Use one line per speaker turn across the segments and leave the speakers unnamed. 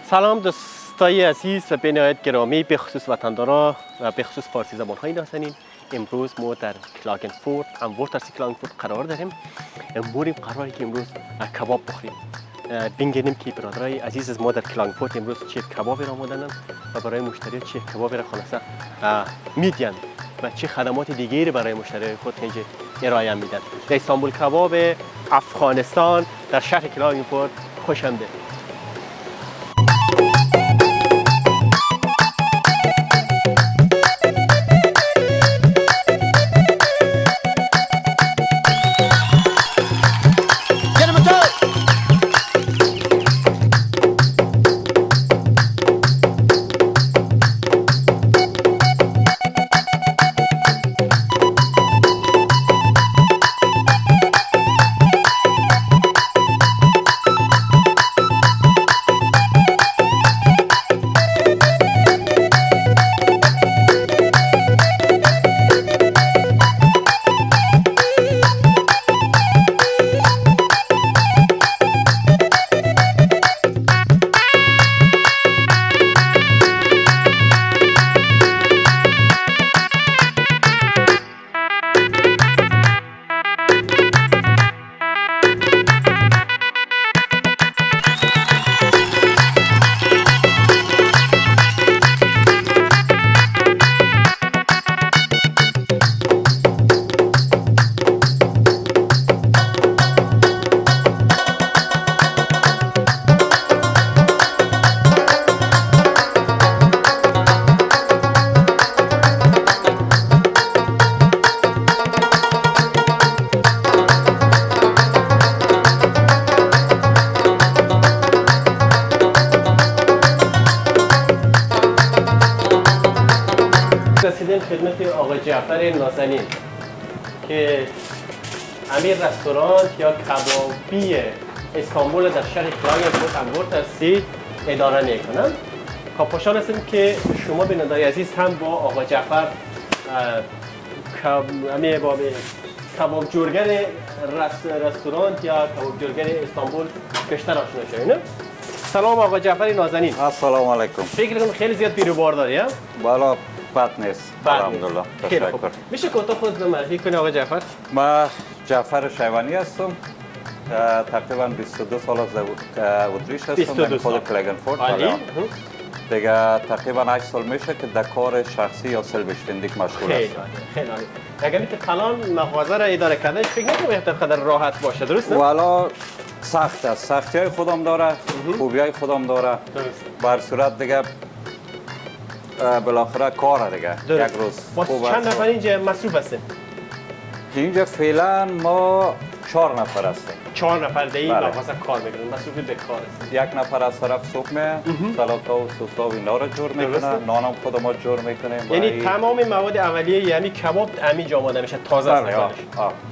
سلام دوستای عزیز و به نهایت گرامی، به خصوص وطندارا و به خصوص فارسی زبان های نازنین. امروز ما در کلاگنفورت، امورترسی کلاگنفورت قرار داریم. امروز قراره که امروز کباب بخوریم. بینگنیم که برادرای عزیز از ما در کلاگنفورت امروز چه کبابی را آمدنن و برای مشتری چه کبابی را خلاصه میدین و چه خدمات دیگری برای مشتری خود اینجا ارائه میدن. در استانبول کباب افغانستان در شهر کلاگنفورت خوش آمدید. رسیدیم خدمت آقای جعفر نازنین که امیر رستوران یا کبابی استانبول در شهر کلاگنفورت امورترسی اداره میکنن. خوشحال هستیم که شما بینندگان عزیز هم با آقای جعفر کباب جورگر رستوران یا کباب جورگر استانبول بیشتر آشنا شدین. سلام آقای جعفر نازنین.
السلام علیکم.
فکر کنم خیلی زیاد بیروبار داری ها؟
بالا بد نیست. الحمدلله.
تشکر. میشه که خود معرفی کنی آقای جعفر؟
من جعفر شیوانی هستم. تقریبا 22 سال از اتریش هستم. من خود کلاگنفورت هستم. دیگه تقریبا 8 سال میشه که در کار شخصی یا سلف اشتندیک مشغول هستم.
خیلی عالی. اگر که کلان مغازه را اداره کردن فکر نکنم بهتر قدر راحت باشه، درسته؟
والا سخت است. سختی های خودم داره، خوبی های خودم داره.
درسته.
بر صورت دیگه بالاخره کار دیگه. یک روز
خوب چند نفر اینجا مصروف هستیم؟
اینجا فعلا ما 4 نفر هستیم.
4 نفر در این مغازه کار میکنن، مصروف به کار هستیم.
یک نفر از طرف صبح سلاتا و سوسا و اینا رو جور میکنه، نانم خود ما جور میکنیم.
یعنی تمام مواد اولیه یعنی کباب همینجا آماده میشه، تازه است.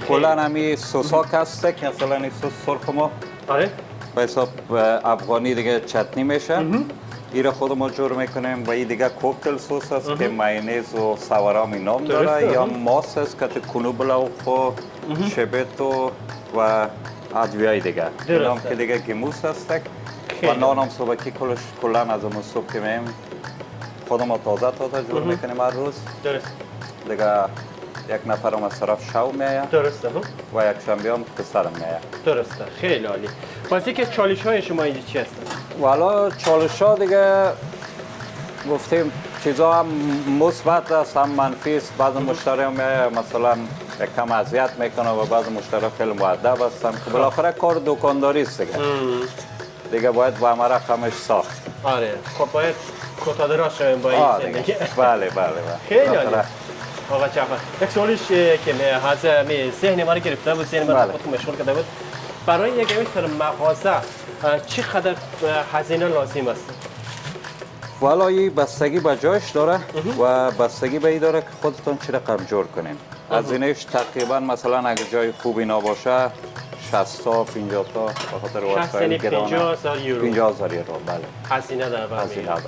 کلا همین سوسا کسته که مثلا این سس سرخ ما
آره
به حساب افغانی دیگه چتنی میشه. ایره خود ما جور میکنیم و این دیگه کوکتل سس است که مایونز و سوارام نام داره، یا ماس است که کنوبلا و خو شبت و ادویه دیگه نام که دیگه گموس است و نانم صبحی کلا از اون صبح که میم خودم تازه جور میکنیم هر روز.
درست.
دیگه یک نفرم از طرف شو میایه.
درسته.
و یک شنبه هم پسرم میایه.
درسته. خیلی عالی. پس که چالش های شما اینجا چی هستن؟
والا چالش ها دیگه گفتیم چیزا هم مثبت است هم منفی است. بعض مشتری هم مثلا کم اذیت میکنه و بعض مشتری خیلی مؤدب هستن که بالاخره کار دکانداری است دیگه باید با همه رقمش ساخت.
آره خب باید کوتا دراز شویم با این زندگی.
بله
خیلی عالی. آقا جعفر یک سوالیش که از ذهن ما رو گرفته بود، ذهن ما رو خودتون مشغول کرده بود، برای یک مغازه چقدر هزینه لازم است؟
والا این بستگی به جایش داره و بستگی به این داره که خودتون چی رقم جور کنین. هزینه‌اش تقریبا مثلا اگر جای خوبی نباشه 60 تا 50 تا به خاطر وسایل گرانه
50,000 یورو.
50,000 یورو بله.
هزینه داره.
هزینه داره.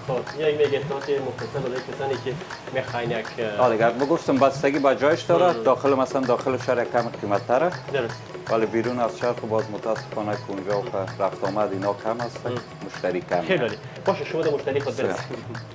خب یک نگهداشت مختصر برای کسانی که میخواین یک
دیگه ما گفتم بستگی به جایش داره. داخل مثلا داخل شهر کم قیمت تره.
درست.
ولی بیرون از شرق باز متاسفانه که اونجا رفت آمد اینا کم هست، مشتری کم.
خیلی عالی. باشه شما در مشتری خود برسید.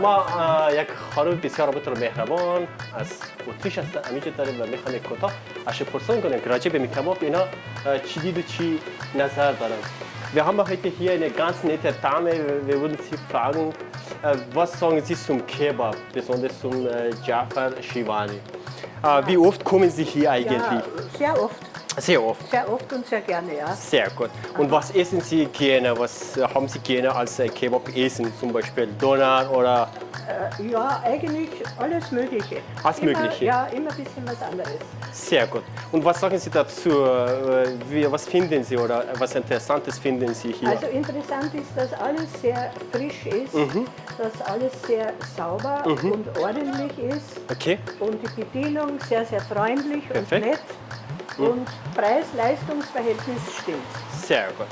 ما یک خانم بسیار رابطه مهربان از اتریش هست همینجا داریم و میخوایم کوتاه اشی پرسان کنیم که راجع به کباب اینا چی دید و چی نظر دارن. Wir haben heute hier eine ganz nette Dame. Wir würden Sie fragen, was sagen Sie zum Kebab, besonders zum Jafar Shivani? Wie oft kommen Sie hier eigentlich?
Ja, sehr oft.
Sehr oft.
Sehr oft und sehr gerne, ja.
Sehr gut. Und was essen Sie gerne? Was haben Sie gerne als Kebab essen? Zum Beispiel Döner oder?
Ja, eigentlich alles Mögliche.
Alles Mögliche?
Ja, immer ein bisschen was anderes.
Sehr gut. Und was sagen Sie dazu? Was finden Sie oder was Interessantes finden Sie hier?
Also interessant ist, dass alles sehr frisch ist, dass alles sehr sauber und ordentlich ist.
Okay.
Und die Bedienung sehr, sehr freundlich
Perfekt.
und nett. Und Preis-Leistungs-Verhältnis stimmt.
Sehr gut.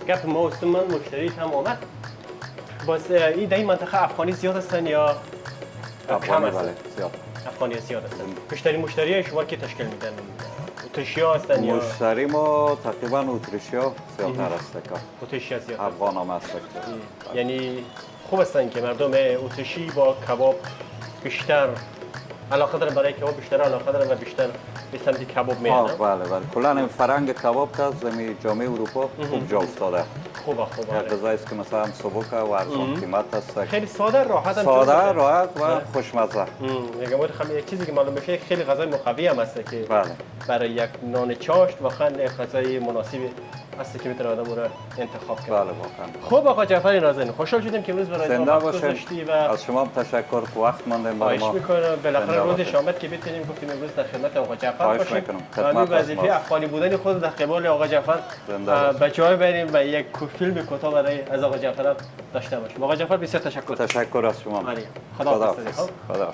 گپ ما است من مشتری هم آمد. باز این در این منطقه افغانی زیاد هستن یا کم هستن؟
زیاد.
افغانی زیاد هستن. مشتری شما که تشکیل میدن؟ اتریشیا هستن یا؟
مشتری ما تقریبا اتریشیا زیادتر است که
اتریشیا زیاد.
افغان هم هست.
یعنی خوب هستن که مردم اتریشی با کباب بیشتر علاقه دارن، برای کباب بیشتر علاقه دارن و بیشتر به سمت کباب میرن.
بله بله. کلا این فرهنگ کباب که زمین جامعه اروپا خوب جا افتاده.
خوبه.
یک غذایی است که مثلا سبک و ارزان قیمت است.
خیلی ساده راحت.
ساده راحت و خوشمزه.
میگم یک چیزی که معلوم میشه خیلی غذای مقوی هم هست که
بله.
برای یک نان چاشت واقعا غذای مناسبی هست که میتونه آدم رو انتخاب کنه.
بله واقعا.
خب آقا جعفر نازنین، خوشحال شدیم که امروز برای ما وقت گذاشتی و
از شما هم تشکر که وقت ماندین برای ما.
خواهش میکنم. بالاخره روزش آمد که بتونیم گفتیم امروز در خدمت آقا جعفر باشیم.
خدمت
وظیفه افغانی بودن خود در قبال آقا جعفر بچه‌ها بریم و یک فیلم کوتاه برای از آقا جعفر داشته باشیم. آقا جعفر بسیار تشکر.
تشکر از شما.
خدا حافظ.
خدا.